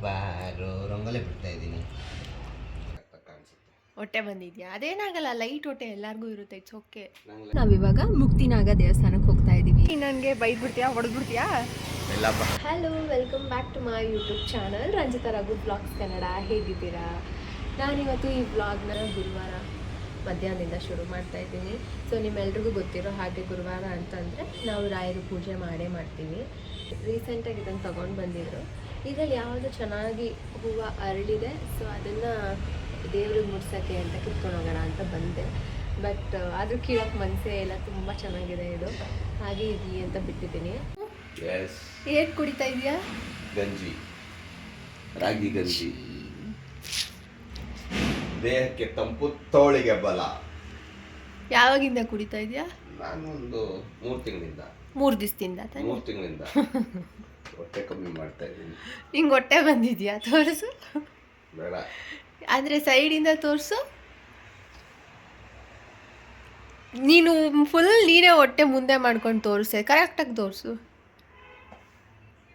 ಬಾರು ರಂಗೋಲಿ ಬಿಡ್ತಾ ಇದ್ದೀನಿ. ಹೊಟ್ಟೆ ಬಂದಿದ್ಯಾ? ಅದೇನಾಗಲ್ಲ, ಲೈಟ್ ಹೊಟ್ಟೆ ಎಲ್ಲರಿಗೂ ಇರುತ್ತೆ, ಇಟ್ಸ್ ಓಕೆ. ನಾವಿವಾಗ ಮುಕ್ತಿನಾಗ ದೇವಸ್ಥಾನಕ್ಕೆ ಹೋಗ್ತಾ ಇದ್ದೀವಿ. ನನಗೆ ಬೈದ್ಬಿಡ್ತೀಯಾ, ಹೊಡೆದ್ಬಿಡ್ತೀಯಾ? ಇಲ್ಲಪ್ಪ. Hello, welcome back to my YouTube channel Ranjitha Raghu blogs Kannada. ಹೇಗಿದ್ದೀರಾ? ನಾನಿವತ್ತು ಈ ವ್ಲಾಗ್ನ ಗುರುವಾರ ಮಧ್ಯಾಹ್ನದಿಂದ ಶುರು ಮಾಡ್ತಾ ಇದ್ದೀನಿ. ಸೊ ನಿಮ್ಮೆಲ್ರಿಗೂ ಗೊತ್ತಿರೋ ಹಾಗೆ ಗುರುವಾರ ಅಂತಂದರೆ ನಾವು ರಾಯರು ಪೂಜೆ ಮಾಡೇ ಮಾಡ್ತೀವಿ. ರೀಸೆಂಟಾಗಿ ಇದನ್ನು ತೊಗೊಂಡು ಬಂದಿದ್ರು. ಇದರಲ್ಲಿ ಯಾವುದು ಚೆನ್ನಾಗಿ ಹೂವು ಅರಳಿದೆ, ಸೊ ಅದನ್ನು ದೇವ್ರಿಗೆ ಮುಡ್ಸೋಕ್ಕೆ ಅಂತ ಕಿತ್ಕೊಂಡು ಹೋಗೋಣ ಅಂತ ಬಂದೆ. ಬಟ್ ಆದರೂ ಕೀಳಕ್ಕೆ ಮನಸ್ಸೇ ಇಲ್ಲ, ತುಂಬ ಚೆನ್ನಾಗಿದೆ ಇದು. ಹಾಗೆ ಇರಲಿ ಅಂತ ಬಿಟ್ಟಿದ್ದೀನಿ. ಏನು ಕುಡಿತಾ ಇದೆಯಾ? ಗಂಜಿ, ರಾಗಿ ಗಂಜಿ. ದೇಹಕ್ಕೆ ತಂಪು, ತೋಳಿಗೆ ಬಲ. ಯಾವಾಗಿಂದ ಕುಡಿತಾ ಇದೆಯಾ? ನಾನು ಒಂದು 3 ತಿಂಗಳಿಂದ. 3 ದಿವಸದಿಂದ? 3 ತಿಂಗಳಿಂದ ಹೊಟ್ಟೆ ಕಮ್ಮಿ ಮಾಡ್ತಾ ಇದ್ದೀನಿ. ನಿಂಗೆ ಹೊಟ್ಟೆ ಬಂದಿದ್ಯಾ? ತೋರಿಸು. ಬೇಡ ಅಂದರೆ ಸೈಡಿಂದ ತೋರಿಸು. ನೀನು ಫುಲ್ ನೀನೇ ಹೊಟ್ಟೆ ಮುಂದೆ ಮಾಡ್ಕೊಂಡು ತೋರಿಸೆ, ಕರೆಕ್ಟಾಗಿ ತೋರಿಸು.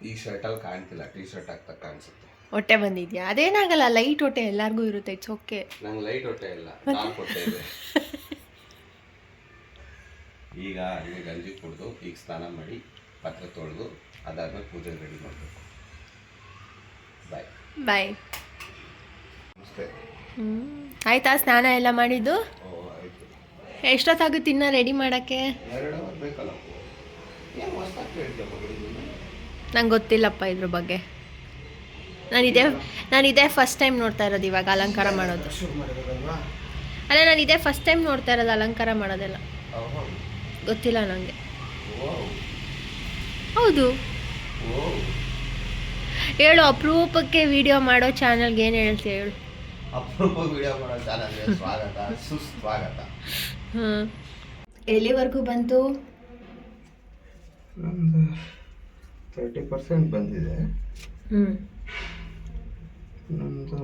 ಈ ಶರ್ಟಲ್ಲಿ ಕಾಣ್ತಿಲ್ಲ, ಟೀ ಶರ್ಟ್ ಹಾಕ್ತಾ ಕಾಣಿಸುತ್ತೆ. ಹೊಟ್ಟೆ ಬಂದಿದ್ಯಾ? ಅದೇನಾಗಲ್ಲ, ಲೈಟ್ ಹೊಟ್ಟೆ ಎಲ್ಲರಿಗೂ ಇರುತ್ತೆ, ಇಟ್ಸ್ ಓಕೆ. ನಂಗೆ ಲೈಟ್ ಹೊಟ್ಟೆ ಇಲ್ಲ, ಡಾರ್ಕ್ ಹೊಟ್ಟೆ ಇದೆ. ಈಗ ಹಂಗೆ ಗಂಜಿ ಕುಡಿದು ಈಗ ಸ್ನಾನ ಮಾಡಿ ಪಾತ್ರೆ ತೊಳೆದು ಅದಾದ್ಮೇಲೆ ಪೂಜೆ ರೆಡಿ ಮಾಡಬೇಕು. ಬಾಯ್ ಬಾಯ್. ನಮಸ್ತೆ. ಆಯ್ತಾ ಸ್ನಾನ ಎಲ್ಲ ಮಾಡಿದ್ದು? ಆಯಿತು. ಎಷ್ಟೊತ್ತಾಗುತ್ತೆ ಇನ್ನು ರೆಡಿ ಮಾಡೋಕ್ಕೆ? 2 ಅವರ್ ಬೇಕಲ್ಲ. ಏನು ಹೊಸ್ದಾಗಿ ಹೇಳ್ತೀಯ ಮಗಳು? ನಂಗೆ ಗೊತ್ತಿಲ್ಲಪ್ಪ ಇದ್ರ ಬಗ್ಗೆ. ನಾನಿದೇ ಫಸ್ಟ್ ಟೈಮ್ ನೋಡ್ತಾ ಇರೋದು ಇವಾಗ ಅಲಂಕಾರ ಮಾಡೋದು. ಅಲ್ಲ, ನಾನಿದೇ ಫಸ್ಟ್ ಟೈಮ್ ನೋಡ್ತಾ ಇರೋದು ಅಲಂಕಾರ ಮಾಡೋದೆಲ್ಲ. ಗೊತ್ತಿಲ್ಲ ನನಗೆ. ಹೌದು, ಹೇಳು. ಅಪರೂಪಕ್ಕೆ ವಿಡಿಯೋ ಮಾಡೋ ಚಾನಲ್ಗೆ ಏನು ಹೇಳ್ತೀಯ ಹೇಳು? ಅಪರೂಪ ವಿಡಿಯೋ ಮಾಡೋ ಚಾನಲ್ಗೆ ಸ್ವಾಗತ, ಸುಸ್ವಾಗತ. ಹಾಂ, ಎಲ್ಲಿವರೆಗೂ ಬಂತು? ನಮ್ಮದು 30% ಬಂದಿದೆ. ನಮ್ಮದು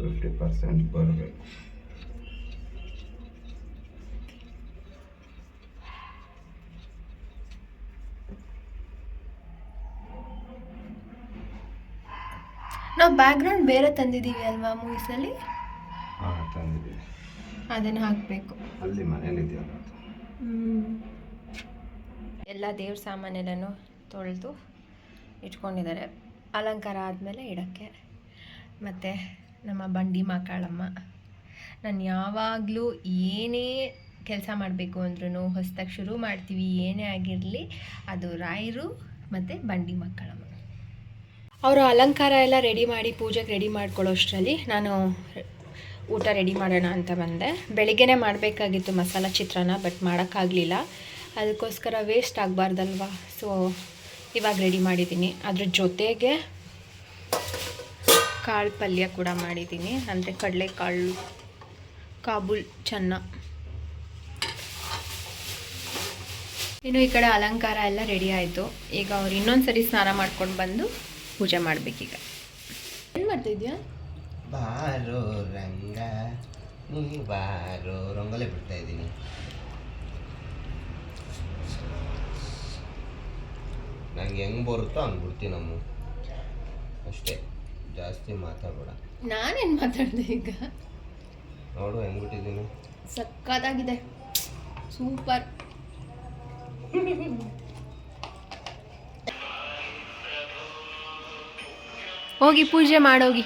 50% ಬರಬೇಕು. ನಾವು ಬ್ಯಾಕ್ಗ್ರೌಂಡ್ ಬೇರೆ ತಂದಿದ್ದೀವಿ ಅಲ್ವಾ ಮೂವೀಸಲ್ಲಿ? ಹಾಂ, ತಂದಿದ್ದೀವಿ. ಅದನ್ನು ಹಾಕಬೇಕು. ಅಲ್ಲಿ ಮನೇಲಿದೆಯಲ್ಲ. ಎಲ್ಲ ದೇವ್ರ ಸಾಮಾನೆಲ್ಲನೂ ತೊಳೆದು ಇಟ್ಕೊಂಡಿದ್ದಾರೆ, ಅಲಂಕಾರ ಆದಮೇಲೆ ಇಡೋಕ್ಕೆ. ಮತ್ತು ನಮ್ಮ ಬಂಡಿ ಮಕ್ಕಳಮ್ಮ, ನಾನು ಯಾವಾಗಲೂ ಏನೇ ಕೆಲಸ ಮಾಡಬೇಕು ಅಂದ್ರೂ ಹೊಸದಾಗಿ ಶುರು ಮಾಡ್ತೀವಿ, ಏನೇ ಆಗಿರಲಿ ಅದು ರಾಯರು ಮತ್ತು ಬಂಡಿ ಮಕ್ಕಳಮ್ಮ. ಅವರು ಅಲಂಕಾರ ಎಲ್ಲ ರೆಡಿ ಮಾಡಿ ಪೂಜೆಗೆ ರೆಡಿ ಮಾಡ್ಕೊಳ್ಳೋಷ್ಟರಲ್ಲಿ ನಾನು ಊಟ ರೆಡಿ ಮಾಡೋಣ ಅಂತ ಬಂದೆ. ಬೆಳಿಗ್ಗೆನೇ ಮಾಡಬೇಕಾಗಿತ್ತು ಮಸಾಲ ಚಿತ್ರಾನ್ನ, ಬಟ್ ಮಾಡೋಕ್ಕಾಗಲಿಲ್ಲ. ಅದಕ್ಕೋಸ್ಕರ ವೇಸ್ಟ್ ಆಗಬಾರ್ದಲ್ವ, ಸೊ ಇವಾಗ ರೆಡಿ ಮಾಡಿದ್ದೀನಿ. ಅದ್ರ ಜೊತೆಗೆ ಕಾಳು ಪಲ್ಯ ಕೂಡ ಮಾಡಿದ್ದೀನಿ, ಅಂದರೆ ಕಡಲೆಕಾಳು, ಕಾಬೂಲ್ ಚೆನ್ನ. ಇನ್ನು ಈ ಕಡೆ ಅಲಂಕಾರ ಎಲ್ಲ ರೆಡಿ ಆಯಿತು. ಈಗ ಅವ್ರು ಇನ್ನೊಂದು ಸರಿ ಸ್ನಾನ ಮಾಡ್ಕೊಂಡು ಬಂದು ಪೂಜೆ ಮಾಡಬೇಕೀಗ. ಏನು ಮಾಡ್ತಿದ್ಯಾ? ಬಾರೋ ರಂಗ ನೀ ಬಾರೋ ರಂಗೋಲಿ ಬಿಡ್ತಾ ಇದ್ದೀನಿ. ನಂಗೆ ಹೆಂಗೆ ಬರುತ್ತೋ ಹಂಗೆ ಬಿಡ್ತೀನಮ್ಮ, ಅಷ್ಟೇ. ಜಾಸ್ತಿ ಮಾತಾಡಬೇಡ. ನಾನೇನು ಮಾತಾಡಿದೆ ಈಗ? ನೋಡು ಹೆಂಗೆ ಬಿಟ್ಟಿದ್ದೀನಿ. ಸಕ್ಕತ್ತಾಗಿದೆ, ಸೂಪರ್. ಹೋಗಿ ಪೂಜೆ ಮಾಡೋಗಿ.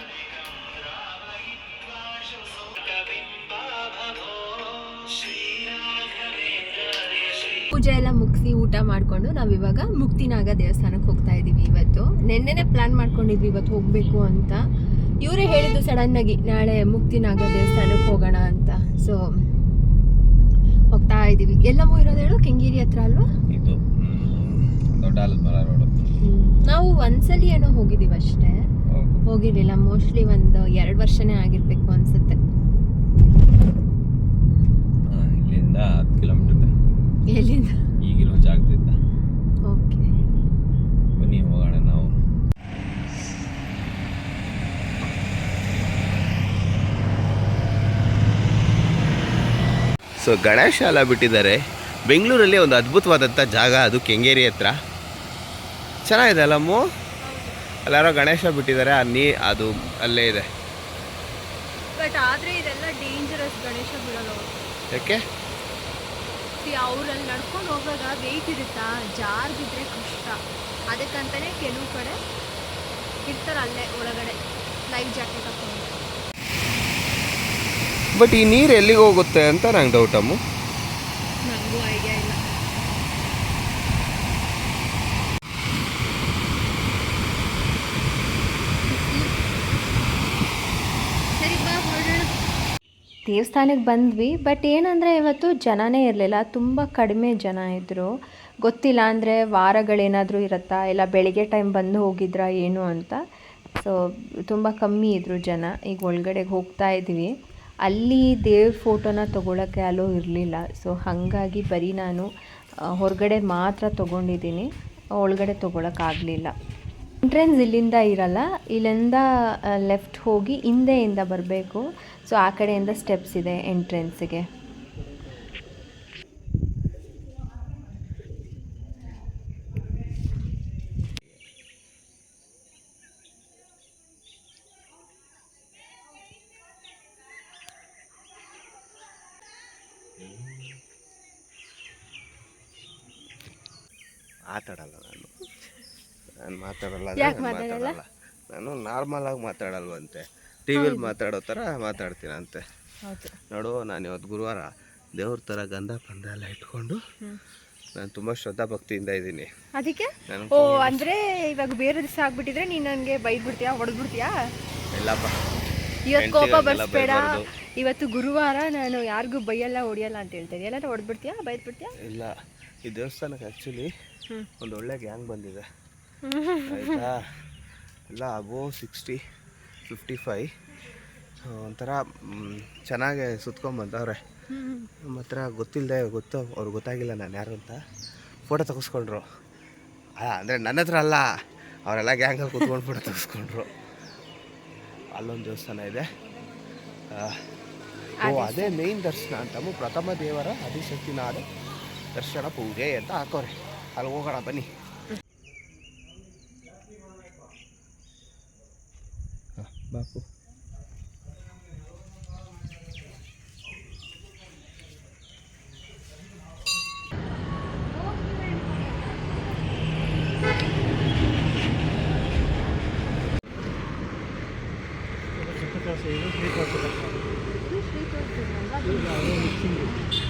ಪೂಜೆ ಎಲ್ಲ ಮುಗಿಸಿ ಊಟ ಮಾಡಿಕೊಂಡು ನಾವಿವಾಗ ಮುಕ್ತಿನಾಗ ದೇವಸ್ಥಾನಕ್ಕೆ ಹೋಗ್ತಾ ಇದ್ದೀವಿ. ಇವತ್ತು ನೆನ್ನೆನೇ ಪ್ಲ್ಯಾನ್ ಮಾಡ್ಕೊಂಡಿದ್ವಿ ಇವತ್ತು ಹೋಗಬೇಕು ಅಂತ. ಇವರೇ ಹೇಳಿದ್ದು ಸಡನ್ನಾಗಿ ನಾಳೆ ಮುಕ್ತಿನಾಗ ದೇವಸ್ಥಾನಕ್ಕೆ ಹೋಗೋಣ ಅಂತ. ಸೊ ಹೋಗ್ತಾ ಇದ್ದೀವಿ. ಎಲ್ಲವೂ ಇರೋದು ಹೇಳು, ಕೆಂಗೇರಿ ಹತ್ರ ಅಲ್ವಾ? ಇದು ದೊಡ್ಡ ಆಲಮರ ರೋಡು. ನಾವು ಒಂದ್ಸಲಿ ಏನೋ ಹೋಗಿದ್ದೀವಿ ಅಷ್ಟೇ, ಹೋಗಿರಲಿಲ್ಲ. ಮೋಸ್ಟ್ಲಿ ಒಂದು 2 ವರ್ಷನೇ ಆಗಿರಬೇಕು ಅನಿಸುತ್ತೆ. ಇಲ್ಲಿಂದ 10 ಕಿಲೋಮೀಟರ್. ಎಲ್ಲಿಂದ? ಈಗಿರೋ ಜಾಗದಿಂದ. ಓಕೆ, ಬನ್ನಿ ಹೋಗೋಣ ನಾವು. ಸೊ ಗಣೇಶ ಎಲ್ಲ ಬಿಟ್ಟಿದ್ದಾರೆ. ಬೆಂಗಳೂರಲ್ಲಿ ಒಂದು ಅದ್ಭುತವಾದಂಥ ಜಾಗ ಅದು, ಕೆಂಗೇರಿ ಹತ್ರ. ಚೆನ್ನಾಗಿದೆ ಅಲ್ಲಮ್ಮು? ಅಲ್ಲಾರೋ ಗಣೇಶ ಬಿಟ್ಟಿದ್ದಾರೆ, ಅದು ಅಲ್ಲೇ ಇದೆ. ಬಟ್ ಆದರೆ ಇದೆಲ್ಲ ಡೇಂಜರಸ್ ಗಣೇಶ ಬಿಡೋದು. ಯಾಕೆ? ಅವ್ರಲ್ಲಿ ನಡ್ಕೊಂಡು ಹೋಗುವಾಗ ವೆಯ್ಟ್ ಇರುತ್ತಾ, ಜಾರ್ ಬಿದ್ದರೆ ಕಷ್ಟ. ಅದಕ್ಕಂತಲೇ ಕೆಲವು ಕಡೆ ಇರ್ತಾರೆ ಅಲ್ಲೇ ಒಳಗಡೆ ಲೈಫ್ ಜಾಕೆಟ್ ಹಾಕೊಂಡು. ಬಟ್ ಈ ನೀರು ಎಲ್ಲಿಗೆ ಹೋಗುತ್ತೆ ಅಂತ ನಂಗೆ ಡೌಟಮ್ಮು. ನನಗೂ ಐಡಿಯಾ ಇಲ್ಲ. ಸರಿ ಬಾ ಹೊರಡೋಣ. ದೇವಸ್ಥಾನಕ್ಕೆ ಬಂದ್ವಿ. ಬಟ್ ಏನಂದರೆ ಇವತ್ತು ಜನನೇ ಇರಲಿಲ್ಲ, ತುಂಬ ಕಡಿಮೆ ಜನ ಇದ್ದರು. ಗೊತ್ತಿಲ್ಲ ಅಂದರೆ ವಾರಗಳೇನಾದರೂ ಇರುತ್ತಾ ಇಲ್ಲ ಬೆಳಿಗ್ಗೆ ಟೈಮ್ ಬಂದು ಹೋಗಿದ್ರಾ ಏನು ಅಂತ. ಸೊ ತುಂಬ ಕಮ್ಮಿ ಇದ್ದರು ಜನ. ಈಗ ಒಳಗಡೆಗೆ ಹೋಗ್ತಾ ಇದ್ವಿ. ಅಲ್ಲಿ ದೇವ್ರ ಫೋಟೋನ ತೊಗೊಳಕ್ಕೆ ಅಲೋ ಇರಲಿಲ್ಲ. ಸೊ ಹಾಗಾಗಿ ಬರೀ ನಾನು ಹೊರಗಡೆ ಮಾತ್ರ ತೊಗೊಂಡಿದ್ದೀನಿ, ಒಳಗಡೆ ತೊಗೊಳಕ್ಕಾಗಲಿಲ್ಲ. ಎಂಟ್ರೆನ್ಸ್ ಇಲ್ಲಿಂದ ಇರಲ್ಲ, ಇಲ್ಲಿಂದ ಲೆಫ್ಟ್ ಹೋಗಿ ಹಿಂದೆಯಿಂದ ಬರಬೇಕು. ಸೊ ಆ ಕಡೆಯಿಂದ ಸ್ಟೆಪ್ಸ್ ಇದೆ ಎಂಟ್ರೆನ್ಸಿಗೆ. ಮಾತಾಡಲ್ಲ ನಾನು ಮಾತಾಡಲ್ಲ. ಯಾಕೆ ಮಾತಾಡಲ್ಲ? ನಾನು ನಾರ್ಮಲ್ ಆಗಿ ಮಾತಾಡಲ್ವಂತೆ, ಟಿ ವಿಲಿ ಮಾತಾಡೋ ಥರ ಮಾತಾಡ್ತೀನಂತೆ. ಹೌದು. ನೋಡು, ನಾನು ಇವತ್ತು ಗುರುವಾರ ದೇವ್ರ ಥರ ಗಂಧ ಪಂದ ಎಲ್ಲ ಇಟ್ಕೊಂಡು ನಾನು ತುಂಬ ಶ್ರದ್ಧಾ ಭಕ್ತಿಯಿಂದ ಇದ್ದೀನಿ. ಅದಕ್ಕೆ ಅಂದರೆ ಇವಾಗ ಬೇರೆ ದಿವಸ ಆಗ್ಬಿಟ್ಟಿದ್ರೆ ನೀನು ನನಗೆ ಬೈದ್ಬಿಡ್ತೀಯಾ, ಹೊಡೆದ್ಬಿಡ್ತೀಯಾ? ಇಲ್ಲಪ್ಪ, ಇವತ್ತು ಕೋಪ ಬರ್ಸ್ಬೇಡ. ಇವತ್ತು ಗುರುವಾರ, ನಾನು ಯಾರಿಗೂ ಬೈಯಲ್ಲ ಹೊಡಿಯಲ್ಲ ಅಂತ ಹೇಳ್ತೇನೆ. ಎಲ್ಲಾದ್ರೂ ಹೊಡೆದ್ಬಿಡ್ತೀಯಾ, ಬೈದ್ಬಿಡ್ತೀಯಾ? ಇಲ್ಲ, ಈ ದೇವಸ್ಥಾನಕ್ಕೆ ಆ್ಯಕ್ಚುಲಿ ಒಂದು ಒಳ್ಳೆ ಗ್ಯಾಂಗ್ ಬಂದಿದೆ ಆಯಿತಾ. ಎಲ್ಲ ಅಬೋವ್ 60-55 ಒಂಥರ ಚೆನ್ನಾಗೆ ಸುತ್ಕೊಂಡ್ಬಂದವ್ರೆ. ನಮ್ಮ ಹತ್ರ ಗೊತ್ತಿಲ್ಲದೆ ಅವ್ರಿಗೆ ಗೊತ್ತಾಗಿಲ್ಲ ನಾನು ಯಾರು ಅಂತ. ಫೋಟೋ ತೆಗೆಸ್ಕೊಂಡ್ರು. ಅಂದರೆ ನನ್ನ ಹತ್ರ ಅಲ್ಲ, ಅವರೆಲ್ಲ ಗ್ಯಾಂಗಲ್ಲಿ ಕೂತ್ಕೊಂಡು ಫೋಟೋ ತೆಗೆಸ್ಕೊಂಡ್ರು. ಅಲ್ಲೊಂದು ದೇವಸ್ಥಾನ ಇದೆ. ಅದೇ ಮೇಯ್ನ್ ದರ್ಶನ ಅಂತಮ್ಮ, ಪ್ರಥಮ ದೇವರ ಆದಿಶಕ್ತಿನಾದ ದರ್ಶನ ಪೂಜೆ ಅಂತ ಹಾಕೋರೆ. ಅಲ್ಲಿ ಹೋಗೋಣ ಬನ್ನಿ. ಬಾಪು ಶ್ರೀ